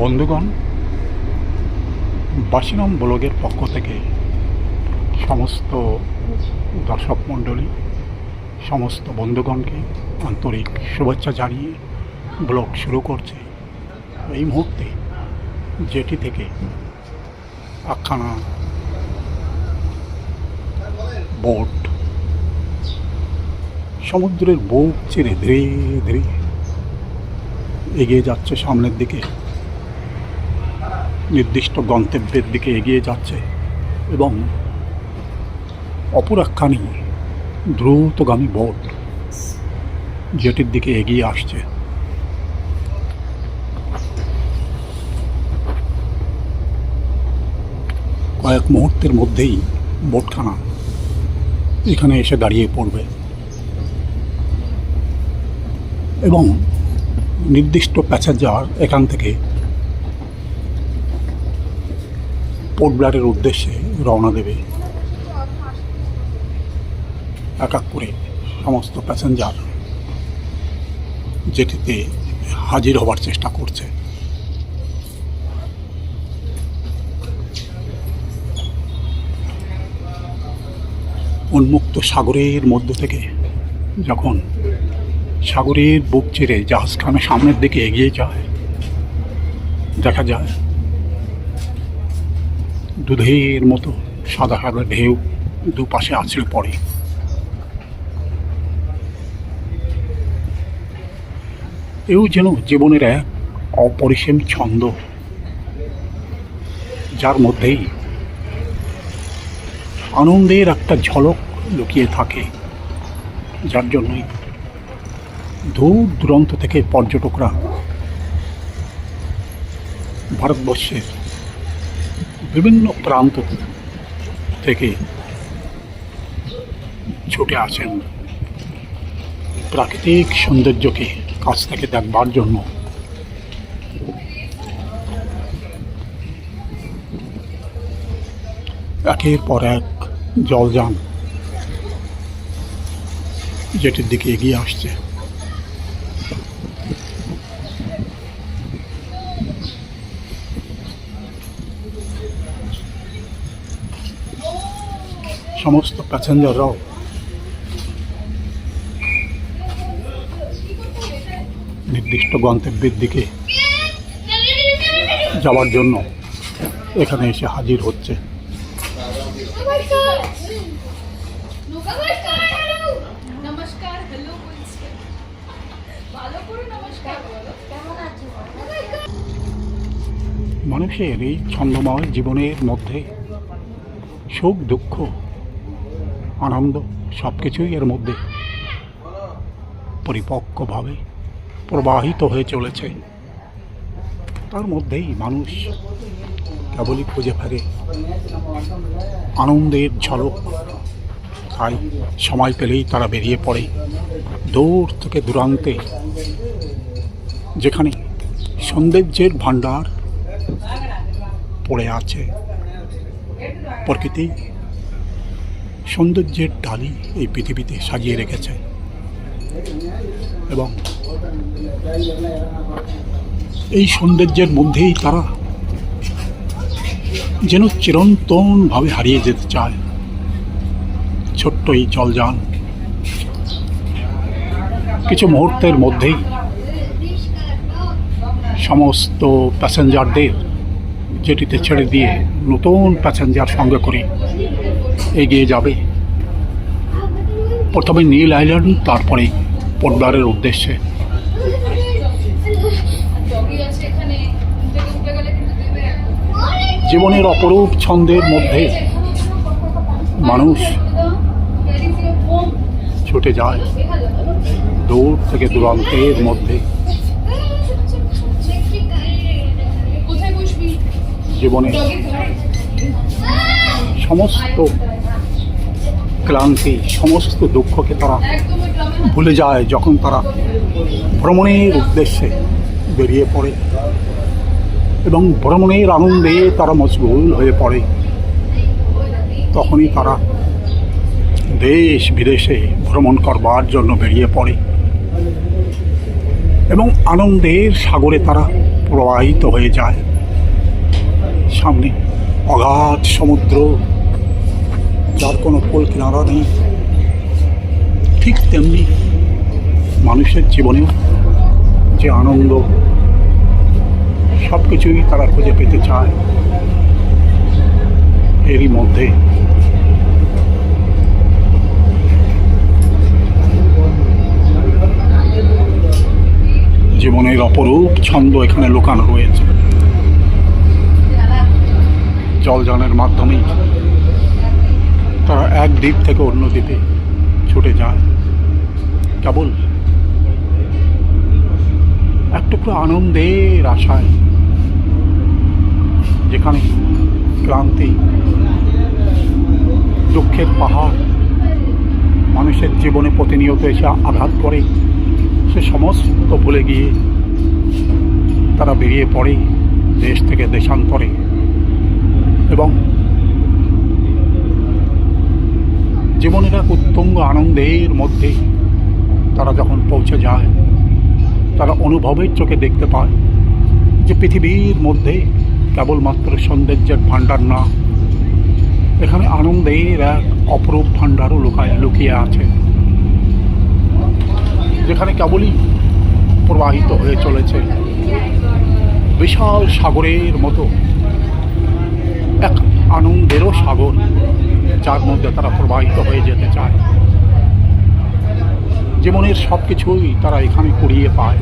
বন্ধুগণ, বাসিরাম ব্লগের পক্ষ থেকে সমস্ত দর্শক মণ্ডলী, সমস্ত বন্ধুগণকে আন্তরিক শুভেচ্ছা জানিয়ে ব্লগ শুরু করছে। এই মুহূর্তে যেটি থেকে একখানা বোট সমুদ্রের বুক চিরে ধীরে ধীরে এগিয়ে যাচ্ছে সামনের দিকে, নির্দিষ্ট গন্তব্যের দিকে এগিয়ে যাচ্ছে এবং অপর একখানি দ্রুতগামী বোট যেটির দিকে এগিয়ে আসছে। কয়েক মুহূর্তের মধ্যেই বোটখানা এখানে এসে দাঁড়িয়ে পড়বে এবং নির্দিষ্ট প্যাসেঞ্জার এখান থেকে পোর্ট ব্লেয়ারের উদ্দেশ্যে রওনা দেবে। এক এক করে সমস্ত প্যাসেঞ্জার যেটিতে হাজির হবার চেষ্টা করছে। উন্মুক্ত সাগরের মধ্য থেকে যখন সাগরের বুক চিরে জাহাজখানা সামনের দিকে এগিয়ে যায়, দেখা যায় দুধের মতো সাদা সাদা ঢেউ দুপাশে আছড়ে পড়ে। এও যেন জীবনের এক অপরিসীম ছন্দ, যার মধ্যেই আনন্দের একটা ঝলক লুকিয়ে থাকে, যার জন্যই দূর দূরান্ত থেকে পর্যটকরা ভারতবর্ষের বিভিন্ন প্রান্ত থেকে ছুটে আসেন প্রাকৃতিক সৌন্দর্যকে কাছ থেকে দেখবার জন্য। একের পর এক জলযান যেটির দিকে এগিয়ে আসছে। সমস্ত প্যাসেঞ্জাররাও নির্দিষ্ট গন্তব্যের দিকে যাওয়ার জন্য এখানে এসে হাজির হচ্ছে। মানুষের এই ছন্দময় জীবনের মধ্যে সুখ দুঃখ আনন্দ সব কিছুই এর মধ্যে পরিপক্কভাবে প্রবাহিত হয়ে চলেছে। তার মধ্যেই মানুষ কেবলই খুঁজে ফেরে আনন্দের ঝলক। তাই সময় পেলেই তারা বেরিয়ে পড়ে দূর থেকে দূরান্তে, যেখানে সৌন্দর্যের ভাণ্ডার পড়ে আছে। প্রকৃতি সৌন্দর্যের ডালি এই পৃথিবীতে সাজিয়ে রেখেছে এবং এই সৌন্দর্যের মধ্যেই তারা যেন চিরন্তনভাবে হারিয়ে যেতে চায়। ছোট্ট এই জলযান কিছু মুহূর্তের মধ্যেই সমস্ত প্যাসেঞ্জারদের যেটিতে ছেড়ে দিয়ে নতুন প্যাসেঞ্জার সঙ্গে করে এগিয়ে যাবে প্রথমে নীল আইল্যান্ড, তারপরে পোর্ট ব্লেয়ারের উদ্দেশ্যে। জীবনের অপরূপ ছন্দের মধ্যে মানুষ ছুটে যায় দূর থেকে দূরান্তের মধ্যে। জীবনে সমস্ত ক্লান্তি, সমস্ত দুঃখকে তারা ভুলে যায় যখন তারা ভ্রমণের উদ্দেশ্যে বেরিয়ে পড়ে এবং ভ্রমণের আনন্দে তারা মশগুল হয়ে পড়ে। তখনই তারা দেশ বিদেশে ভ্রমণ করবার জন্য বেরিয়ে পড়ে। এবং আনন্দের সাগরে তারা প্রবাহিত হয়ে যায়। সামনে অগাধ সমুদ্র, যার কোনো কোল কিনারা নেই। ঠিক তেমনি মানুষের জীবনেও যে আনন্দ, সব কিছুই তারা খুঁজে পেতে চায়। এরই মধ্যে জীবনের অপরূপ ছন্দ এখানে লুকানো রয়েছে। জলযানের মাধ্যমেই তারা এক দ্বীপ থেকে অন্য দ্বীপে ছুটে যায়, কেবল একটুকু আনন্দের আশায়। যেখানে ক্লান্তি, দুঃখের পাহাড় মানুষের জীবনে প্রতিনিয়ত এসে আঘাত করে, সে সমস্ত ভুলে গিয়ে তারা বেরিয়ে পড়ে দেশ থেকে দেশান্তরে। এবং জীবনের এক উত্তুঙ্গ আনন্দের মধ্যে তারা যখন পৌঁছে যায়, তারা অনুভবের চোখে দেখতে পায় যে পৃথিবীর মধ্যে কেবলমাত্র সৌন্দর্যের ভাণ্ডার না, এখানে আনন্দের এক অপরূপ ভাণ্ডারও লুকিয়ে আছে, যেখানে কেবলই প্রবাহিত হয়ে চলেছে বিশাল সাগরের মতো এক আনন্দেরও সাগর, যার মধ্যে তারা প্রবাহিত হয়ে যেতে চায়। জীবনের সব কিছুই তারা এখানে কুড়িয়ে পায়।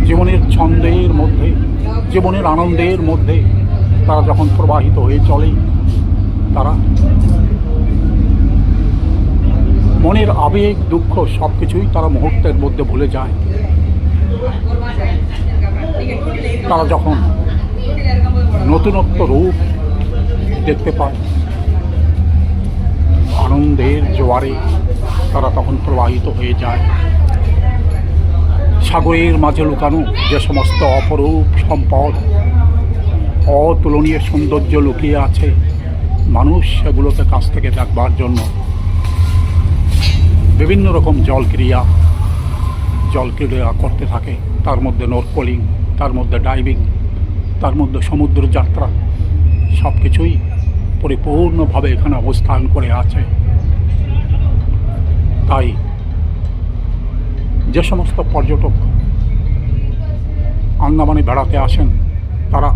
জীবনের ছন্দের মধ্যে, জীবনের আনন্দের মধ্যে তারা যখন প্রবাহিত হয়ে চলে, তারা মনের আবেগ, দুঃখ সব কিছুই তারা মুহূর্তের মধ্যে ভুলে যায়। তারা যখন নতুনত্ব রূপ দেখতে পায়, আনন্দের জোয়ারে তারা তখন প্রবাহিত হয়ে যায়। সাগরের মাঝে লুকানো যে সমস্ত অপরূপ সম্পদ, অতুলনীয় সৌন্দর্য লুকিয়ে আছে, মানুষ সেগুলোকে কাছ থেকে দেখবার জন্য বিভিন্ন রকম জলক্রিয়া করতে থাকে। তার মধ্যে নর্কলিং, তার মধ্যে ডাইভিং, তার মধ্যে সমুদ্র যাত্রা, সব কিছুই পরিপূর্ণভাবে এখানে অবস্থান করে আছে। তাই যে সমস্ত পর্যটক আন্দামানে বেড়াতে আসেন, তারা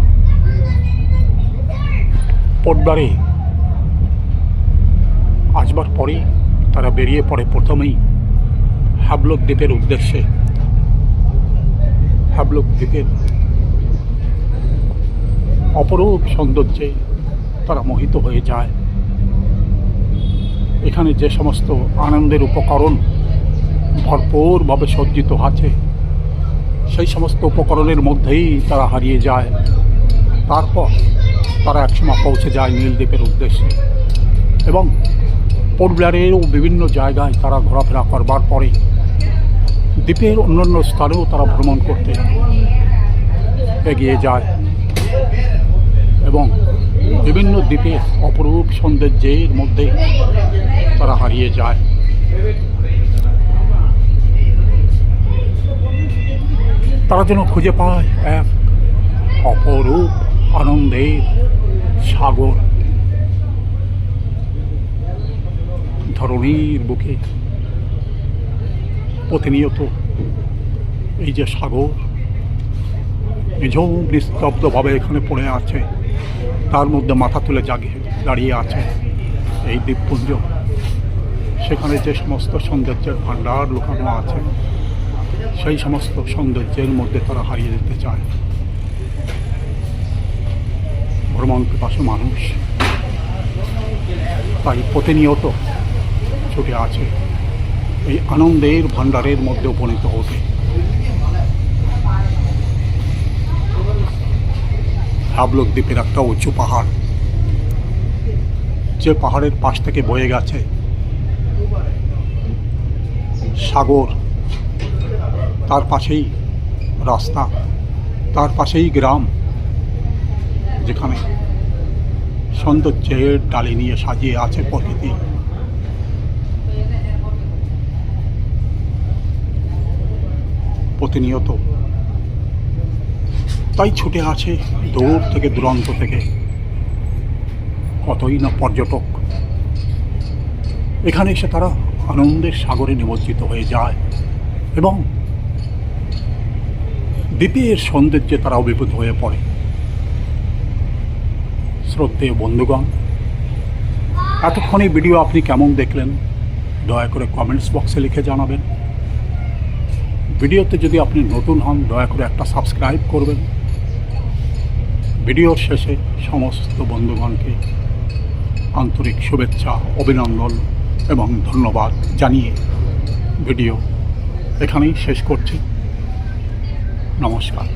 পোর্টব্লেয়ারে আসবার পরে তারা বেরিয়ে পড়ে প্রথমেই হ্যাভলক দ্বীপের উদ্দেশ্যে। হ্যাভলক দ্বীপের অপরূপ সৌন্দর্যে তারা মোহিত হয়ে যায়। এখানে যে সমস্ত আনন্দের উপকরণ ভরপুরভাবে সজ্জিত আছে, সেই সমস্ত উপকরণের মধ্যেই তারা হারিয়ে যায়। তারপর তারা একসময় পৌঁছে যায় নীল দ্বীপের উদ্দেশ্যে। এবং পোর্টব্লেয়ারেরও বিভিন্ন জায়গায় তারা ঘোরাফেরা করবার পরে দ্বীপের অন্যান্য স্থানেও তারা ভ্রমণ করতে এগিয়ে যায় এবং বিভিন্ন দ্বীপের অপরূপ সৌন্দর্যের মধ্যে তারা হারিয়ে যায়। তারা যেন খুঁজে পায় এক অপরূপ আনন্দের সাগর। ধরণীর বুকে প্রতিনিয়ত এই যে সাগর নিঝুম নিস্তব্ধভাবে এখানে পড়ে আছে, তার মধ্যে মাথা তুলে দাঁড়িয়ে আছে এই দ্বীপপুঞ্জ। সেখানে যে সমস্ত সৌন্দর্যের ভাণ্ডার লুকানো আছে, সেই সমস্ত সৌন্দর্যের মধ্যে তারা হারিয়ে যেতে চায়। ভ্রমণ পিপাসু মানুষ তাই প্রতিনিয়ত ছুটে আছে এই আনন্দের ভাণ্ডারের মধ্যে উপনীত হতে। হ্যাভলক দ্বীপের একটা উঁচু পাহাড়, যে পাহাড়ের পাশ থেকে বয়ে গেছে সাগর, তার পাশেই রাস্তা, তার পাশেই গ্রাম, যেখানে সৌন্দর্যের ডালি নিয়ে সাজিয়ে আছে প্রকৃতি। প্রতিনিয়ত। তাই ছুটে আছে দূর থেকে দূরান্ত থেকে কতই না পর্যটক। এখানে এসে তারা আনন্দের সাগরে নিমজ্জিত হয়ে যায় এবং দ্বীপের সৌন্দর্যে তারা অভিভূত হয়ে পড়ে। শ্রদ্ধেয় বন্ধুগণ, এতক্ষণ এই ভিডিও আপনি কেমন দেখলেন দয়া করে কমেন্টস বক্সে লিখে জানাবেন। ভিডিওতে যদি আপনি নতুন হন দয়া করে একটা সাবস্ক্রাইব করবেন। ভিডিওর শেষে সমস্ত বন্ধুগণকে আন্তরিক শুভেচ্ছা, অভিনন্দন এবং ধন্যবাদ জানিয়ে ভিডিও এখানেই শেষ করছি। নমস্কার।